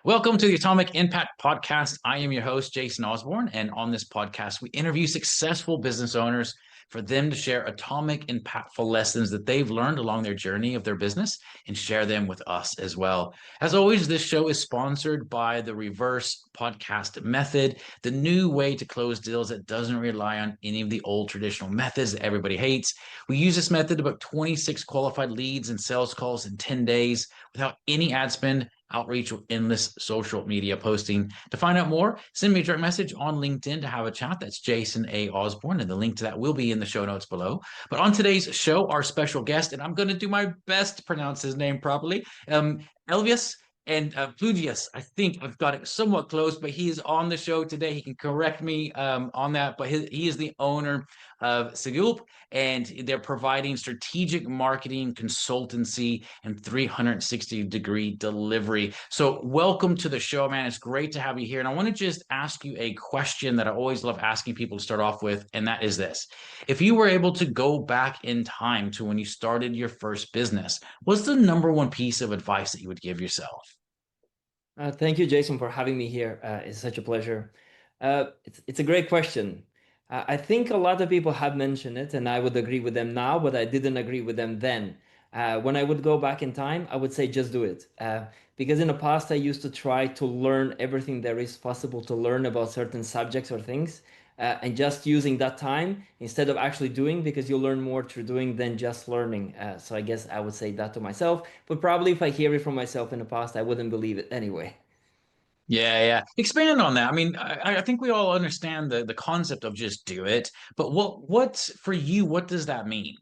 Welcome to the Atomic Impact Podcast. I am your host, Jason Osborn, and on this podcast, we interview successful business owners for them to share atomic, impactful lessons that they've learned along their journey of their business and share them with us as well. As always, this show is sponsored by the reverse podcast method, the new way to close deals that doesn't rely on any of the old traditional methods that everybody hates. We use this method to book 26 qualified leads and sales calls in 10 days without any ad spend, outreach, or endless social media posting. To find out more, send me a direct message on LinkedIn to have a chat. That's Jason A. Osborn, and the link to that will be in the show notes below. But on today's show, our special guest, and I'm going to do my best to pronounce his name properly, Elvijs and Plugis. I think I've got it somewhat close, but he is on the show today. He can correct me on that, but he is the owner of Sigulp, and they're providing strategic marketing, consultancy, and 360-degree delivery. So welcome to the show, man. It's great to have you here. And I want to just ask you a question that I always love asking people to start off with, and that is this. If you were able to go back in time to when you started your first business, what's the number one piece of advice that you would give yourself? Thank you, Jason, for having me here. It's such a pleasure. It's a great question. I think a lot of people have mentioned it, and I would agree with them now, but I didn't agree with them then. When I would go back in time, I would say just do it. Because in the past, I used to try to learn everything there is possible to learn about certain subjects or things, and just using that time instead of actually doing, because you learn more through doing than just learning. So I guess I would say that to myself, but probably if I hear it from myself in the past, I wouldn't believe it anyway. Yeah, yeah. Expand on that. I mean, I think we all understand the concept of just do it, but what's for you, what does that mean?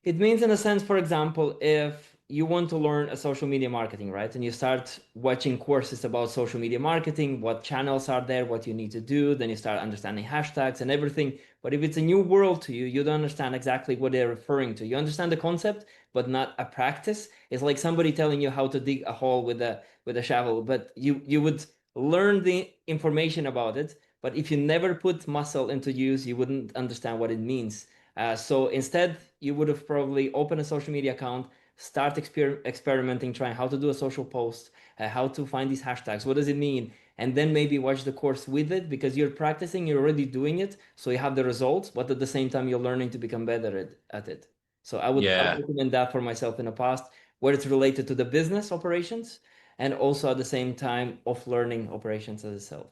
It means, in a sense, for example, if you want to learn a social media marketing, right? And you start watching courses about social media marketing, what channels are there, what you need to do, then you start understanding hashtags and everything. But if it's a new world to you, you don't understand exactly what they're referring to. You understand the concept, but not a practice. It's like somebody telling you how to dig a hole with a shovel, but you would learn the information about it. But if you never put muscle into use, you wouldn't understand what it means. So instead, you would have probably opened a social media account, start experimenting, trying how to do a social post, how to find these hashtags, what does it mean? And then maybe watch the course with it because you're practicing, you're already doing it, so you have the results, but at the same time, you're learning to become better at it. So I would Yeah. recommend that for myself in the past, where it's related to the business operations and also at the same time of learning operations as itself.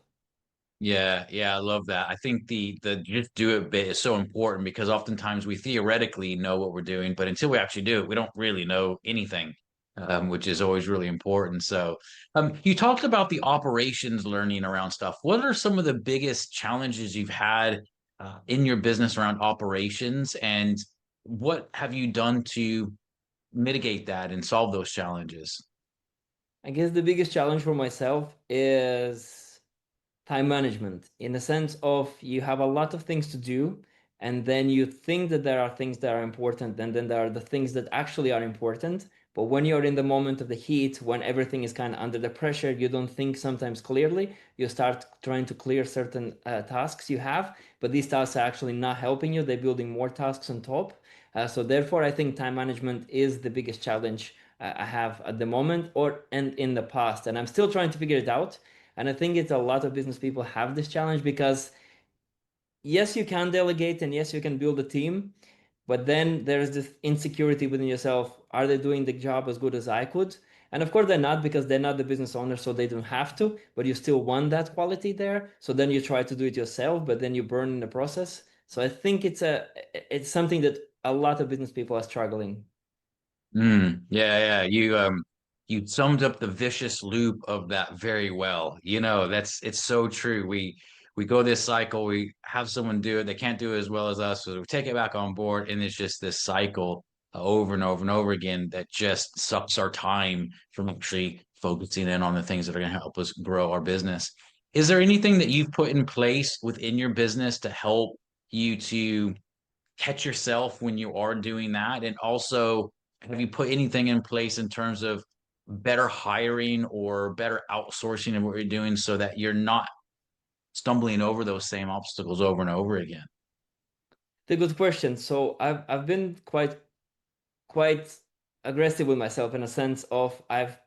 Yeah, yeah, I love that. I think the just do it bit is so important because oftentimes we theoretically know what we're doing, but until we actually do it, we don't really know anything, which is always really important. So, you talked about the operations learning around stuff. What are some of the biggest challenges you've had in your business around operations, and what have you done to mitigate that and solve those challenges? I guess the biggest challenge for myself is time management in the sense of you have a lot of things to do, and then you think that there are things that are important, and then there are the things that actually are important. But when you're in the moment of the heat, when everything is kind of under the pressure, you don't think sometimes clearly. You start trying to clear certain tasks you have, but these tasks are actually not helping you. They're building more tasks on top. So therefore, I think time management is the biggest challenge I have at the moment or and in the past, and I'm still trying to figure it out. And I think it's a lot of business people have this challenge because yes, you can delegate and yes, you can build a team, but then there's this insecurity within yourself. Are they doing the job as good as I could? And of course they're not because they're not the business owner, so they don't have to, but you still want that quality there. So then you try to do it yourself, but then you burn in the process. So I think it's something that a lot of business people are struggling. Yeah, yeah. You summed up the vicious loop of that very well. That's it's so true. We go this cycle, we have someone do it, they can't do it as well as us, so we take it back on board, and it's just this cycle over and over and over again that just sucks our time from actually focusing in on the things that are going to help us grow our business. Is there anything that you've put in place within your business to help you to catch yourself when you are doing that? And also, have you put anything in place in terms of better hiring or better outsourcing of what you're doing so that you're not stumbling over those same obstacles over and over again? The good question. So I've been quite aggressive with myself in a sense of I've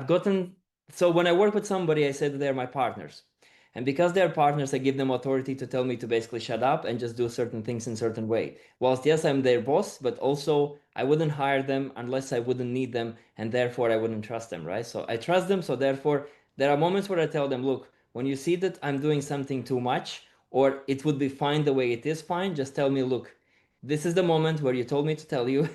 gotten So when I work with somebody, I say that they're my partners. And because they're partners, I give them authority to tell me to basically shut up and just do certain things in certain way. Whilst yes, I'm their boss, but also I wouldn't hire them unless I wouldn't need them, and therefore I wouldn't trust them, right? So I trust them, so therefore there are moments where I tell them, look, when you see that I'm doing something too much, or it would be fine the way it is fine, just tell me, look, this is the moment where you told me to tell you.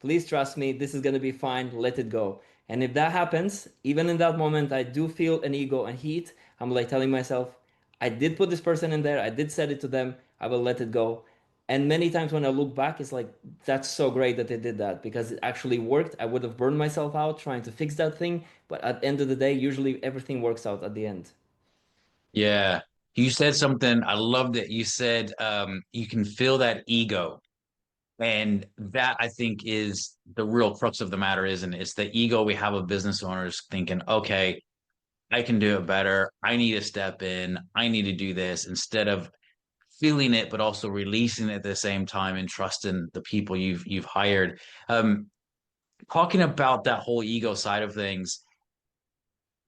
Please trust me, this is going to be fine, let it go. And if that happens, even in that moment, I do feel an ego and heat. I'm like telling myself, I did put this person in there. I did set it to them. I will let it go. And many times when I look back, it's like, that's so great that they did that because it actually worked. I would have burned myself out trying to fix that thing. But at the end of the day, usually everything works out at the end. Yeah. You said something, I loved it. You said you can feel that ego. And that I think is the real crux of the matter, isn't it? It's the ego we have of business owners thinking, okay, I can do it better. I need to step in. I need to do this instead of feeling it, but also releasing it at the same time and trusting the people you've hired. Um, Talking about that whole ego side of things,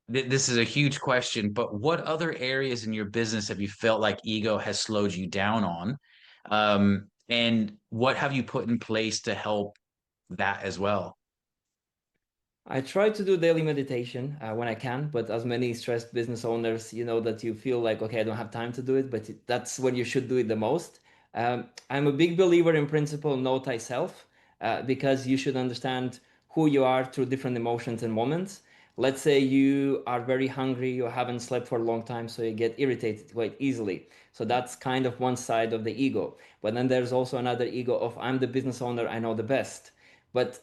this is a huge question, but what other areas in your business have you felt like ego has slowed you down on? And what have you put in place to help that as well? I try to do daily meditation when I can, but as many stressed business owners, you know that you feel like, okay, I don't have time to do it, but that's when you should do it the most. I'm a big believer in principle, know thyself, because you should understand who you are through different emotions and moments. Let's say you are very hungry, you haven't slept for a long time, so you get irritated quite easily. So that's kind of one side of the ego. But then there's also another ego of I'm the business owner, I know the best. But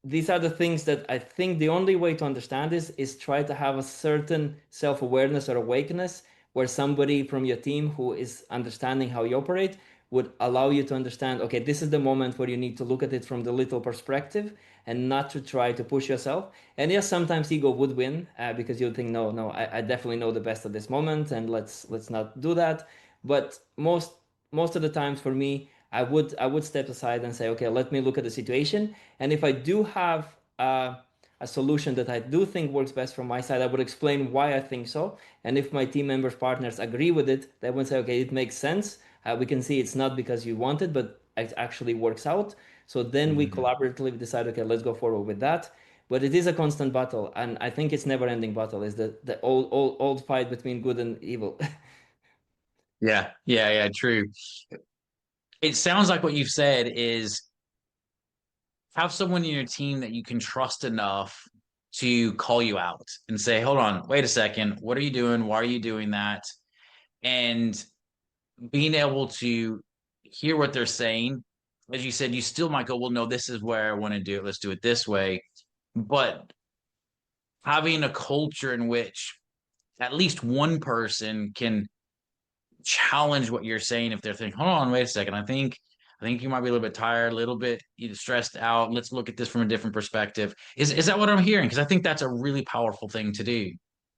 these are the things that I think the only way to understand is try to have a certain self-awareness or awakeness where somebody from your team who is understanding how you operate would allow you to understand, okay, this is the moment where you need to look at it from the little perspective and not to try to push yourself. And yes, sometimes ego would win because you think, no, no, I definitely know the best at this moment, and let's not do that. But most of the times for me, I would step aside and say, okay, let me look at the situation, and if I do have a solution that I do think works best from my side, I would explain why I think so. And if my team members, partners agree with it, they would say, okay, it makes sense. We can see it's not because you want it, but it actually works out. So then we Mhm. collaboratively decide, okay, let's go forward with that. But it is a constant battle, and I think it's never-ending battle. Is the old fight between good and evil. Yeah, yeah, yeah, true. It sounds like what you've said is have someone in your team that you can trust enough to call you out and say, hold on, wait a second, what are you doing? Why are you doing that? And being able to hear what they're saying, as you said, you still might go, well, no, this is where I want to do it. Let's do it this way. But having a culture in which at least one person can challenge what you're saying if they're thinking, hold on, wait a second. I think you might be a little bit tired, a little bit either stressed out. Let's look at this from a different perspective. Is that what I'm hearing? Because I think that's a really powerful thing to do.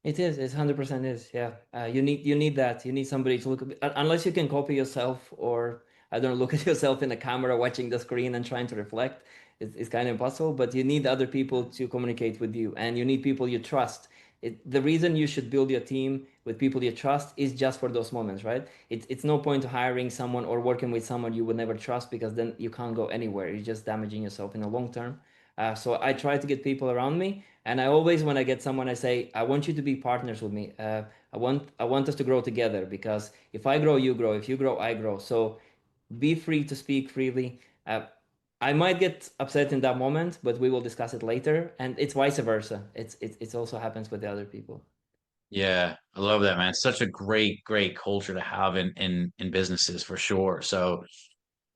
It is. It's 100% is. Yeah. You need that. You need somebody to look unless you can copy yourself or I don't know, look at yourself in the camera watching the screen and trying to reflect. It's kind of impossible, but you need other people to communicate with you and you need people you trust. The reason you should build your team with people you trust is just for those moments, right? It's no point to hiring someone or working with someone you would never trust because then you can't go anywhere. You're just damaging yourself in the long term. So I try to get people around me, and I always, when I get someone, I say, I want you to be partners with me. I want us to grow together because if I grow, you grow. If you grow, I grow. So be free to speak freely. I might get upset in that moment, but we will discuss it later. And it's vice versa. It's also happens with the other people. Yeah, I love that, man. Such a great, great culture to have in businesses for sure. So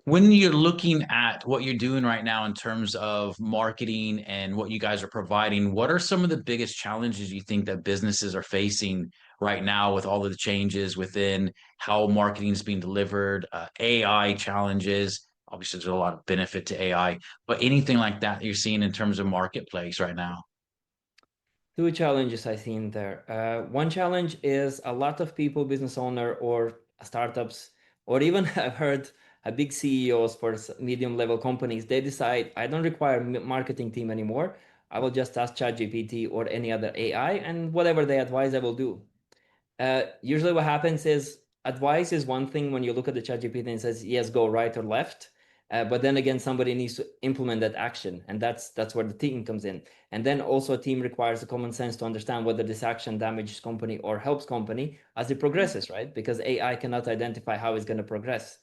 when you're looking at what you're doing right now in terms of marketing and what you guys are providing, what are some of the biggest challenges you think that businesses are facing right now with all of the changes within how marketing is being delivered, AI challenges? Obviously, there's a lot of benefit to AI, but anything like that you're seeing in terms of marketplace right now? Two challenges I see in there. One challenge is a lot of people, business owner or startups, or even I've heard a big CEOs for medium level companies, they decide I don't require marketing team anymore. I will just ask ChatGPT or any other AI, and whatever they advise, I will do. Usually what happens is advice is one thing when you look at the ChatGPT and it says, yes, go right or left. But then again, somebody needs to implement that action. And that's where the team comes in. And then also a team requires the common sense to understand whether this action damages company or helps company as it progresses, right? Because AI cannot identify how it's going to progress.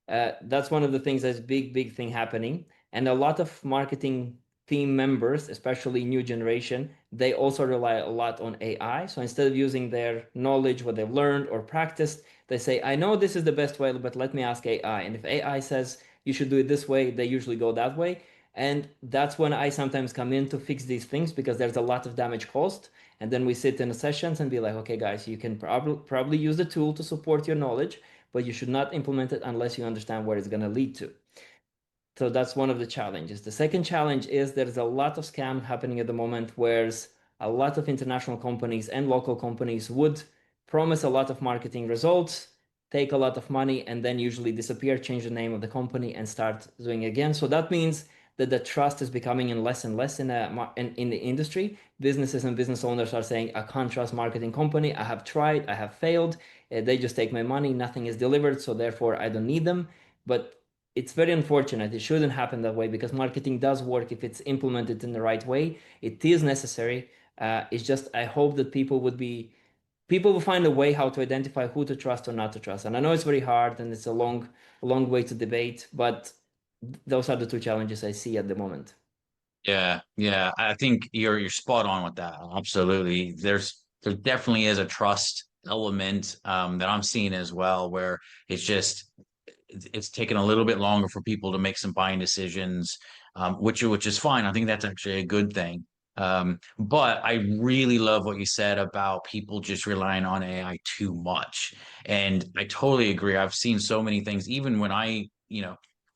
That's one of the things that's big thing happening. And a lot of marketing team members, especially new generation, they also rely a lot on AI. So instead of using their knowledge, what they've learned or practiced, they say, I know this is the best way, but let me ask AI. And if AI says you should do it this way, they usually go that way. And that's when I sometimes come in to fix these things because there's a lot of damage caused. And then we sit in the sessions and be like, okay, guys, you can probably use the tool to support your knowledge, but you should not implement it unless you understand where it's going to lead to. So that's one of the challenges. The second challenge is there's a lot of scam happening at the moment, whereas a lot of international companies and local companies would promise a lot of marketing results, take a lot of money, and then usually disappear, change the name of the company, and start doing again. So that means that the trust is becoming in less and less in the industry. Businesses and business owners are saying, I can't trust marketing company. I have tried, I have failed. They just take my money, nothing is delivered, so therefore I don't need them. But it's very unfortunate. It shouldn't happen that way because marketing does work if it's implemented in the right way. It is necessary. It's just I hope that people will find a way how to identify who to trust or not to trust. And I know it's very hard and it's a long way to debate, but those are the two challenges I see at the moment. Yeah, yeah. I think you're spot on with that. Absolutely. There definitely is a trust element that I'm seeing as well, where it's just it's taken a little bit longer for people to make some buying decisions, which is fine. I think that's actually a good thing. But I really love what you said about people just relying on AI too much. And I totally agree. I've seen so many things, even when I,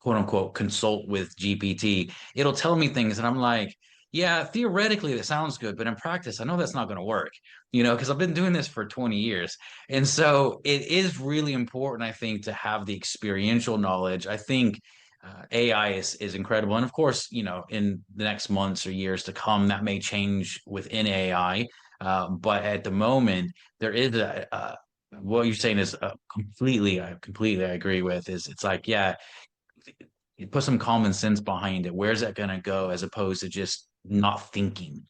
quote unquote, consult with GPT, it'll tell me things, and I'm like, yeah, theoretically that sounds good, but in practice, I know that's not going to work, because I've been doing this for 20 years. And so it is really important, I think, to have the experiential knowledge. I think AI is incredible. And of course, in the next months or years to come, that may change within AI. But at the moment, there is what you're saying is I completely agree with is it's like, yeah, you put some common sense behind it. Where's that going to go as opposed to just not thinking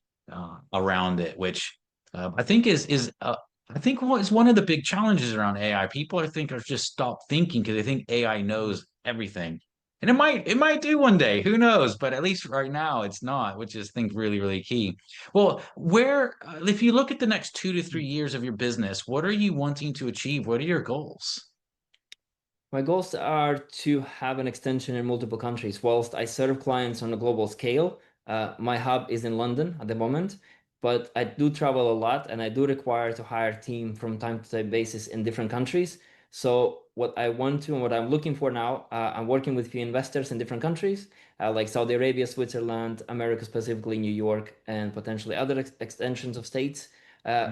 around it, which I think is I think what is one of the big challenges around AI. People I think are just stop thinking because they think AI knows everything. And it might do one day, who knows? But at least right now it's not, which is I think really key. Well, where if you look at the next 2 to 3 years of your business, what are you wanting to achieve? What are your goals? My goals are to have an extension in multiple countries. Whilst I serve clients on a global scale, my hub is in London at the moment, but I do travel a lot and I do require to hire a team from time to time basis in different countries. So what I want to and what I'm looking for now, I'm working with few investors in different countries, like Saudi Arabia, Switzerland, America, specifically New York, and potentially other extensions of states,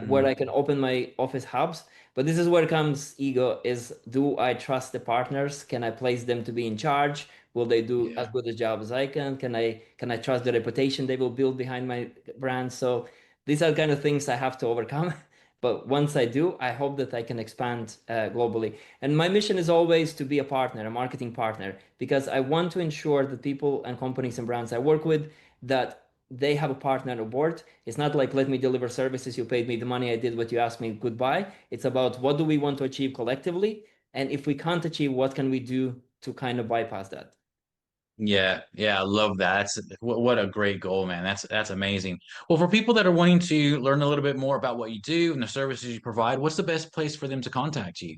where I can open my office hubs. But this is where comes ego is, do I trust the partners? Can I place them to be in charge? Will they do as Yeah. good a job as I can? Can I trust the reputation they will build behind my brand? So these are kind of things I have to overcome. But once I do, I hope that I can expand globally. And my mission is always to be a partner, a marketing partner, because I want to ensure that people and companies and brands I work with that they have a partner on board. It's not like let me deliver services, you paid me the money, I did what you asked me, goodbye. It's about what do we want to achieve collectively, and if we can't achieve, what can we do to kind of bypass that. Yeah, yeah, I love that. That's what a great goal, man. That's amazing. Well, for people that are wanting to learn a little bit more about what you do and the services you provide, what's the best place for them to contact you?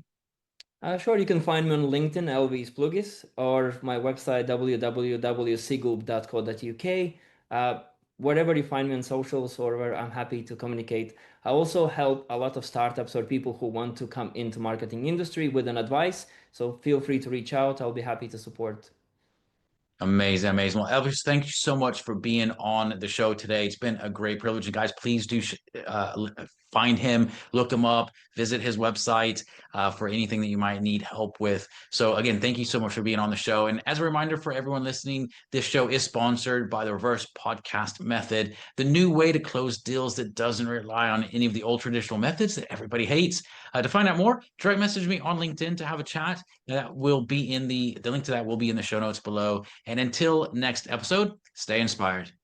Sure, you can find me on LinkedIn, Elvijs Plugis, or my website, www.sigulp.co.uk. Wherever you find me on socials or where I'm happy to communicate. I also help a lot of startups or people who want to come into marketing industry with an advice. So feel free to reach out. I'll be happy to support. Amazing, amazing. Well, Elvis, thank you so much for being on the show today. It's been a great privilege. And guys, please do find him, look him up, visit his website for anything that you might need help with. So again, thank you so much for being on the show. And as a reminder for everyone listening, this show is sponsored by the reverse podcast method, the new way to close deals that doesn't rely on any of the old traditional methods that everybody hates. To find out more, direct message me on LinkedIn to have a chat. That will be in the link to that will be in the show notes below. And until next episode, stay inspired.